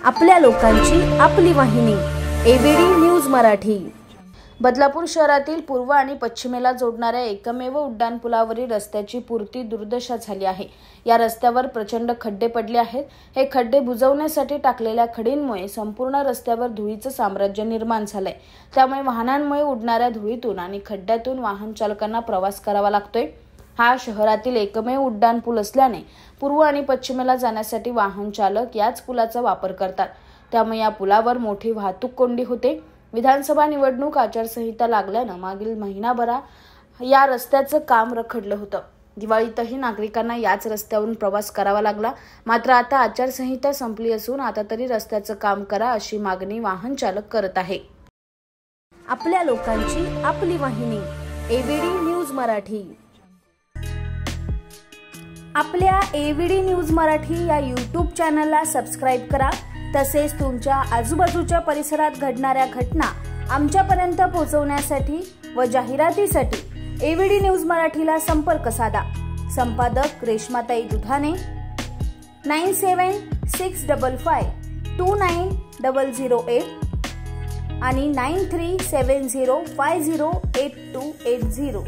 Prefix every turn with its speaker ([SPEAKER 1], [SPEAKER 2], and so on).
[SPEAKER 1] आपल्या लोकांची आपली वाहिनी एबीडी न्यूज मराठी। बदलापूर शहरातील पूर्व आणि पश्चिमेला जोडणाऱ्या एकमेव उड्डाणपुलावरील रस्त्याची पुरती दुर्दशा झाली आहे। या रस्त्यावर प्रचंड खड्डे पडले आहेत। हे खड्डे बुजवण्यासाठी टाकलेल्या खडींमुळे संपूर्ण रस्त्यावर धुळीचं साम्राज्य निर्माण झालंय। त्यामुळे वाहनांमुळे उडणाऱ्या धुळीतून आणि खड्ड्यातून वाहन चालकांना प्रवास करावा लागतोय। हा शहरातील एकमेव उड्डाणपूल असल्याने पूर्व आणि पश्चिमेला जाण्यासाठी वाहन चालक याच पुलाचा वापर करतात। त्यामुळे या पुलावर मोठी वाहतूक कोंडी होते। विधानसभा निवडणूक आचारसंहिता लागल्याने मागील महिनाभरा या रस्त्याचं काम रखडलं होतं। दिवाळीतही नागरिकांना याच रस्त्यावरून प्रवास करावा लागला। मात्र आता आचारसंहिता संपली असून आता तरी रस्त्याचं काम करा अशी मागणी वाहन चालक करत आहे। आपल्या लोकांची आपली वाहिनी एबीडी न्यूज मराठी। आपल्या एबीडी न्यूज मराठी या यूट्यूब चॅनलला सबस्क्राइब करा। तसेच तुमच्या आजूबाजूच्या परिसरात घडणाऱ्या घटना आमच्यापर्यंत पोहोचवण्यासाठी व जाहिरातीसाठी एबीडी न्यूज मराठीला संपर्क साधा। संपादक रेश्माताई दुधाने 9765529008 आणि 9370508280।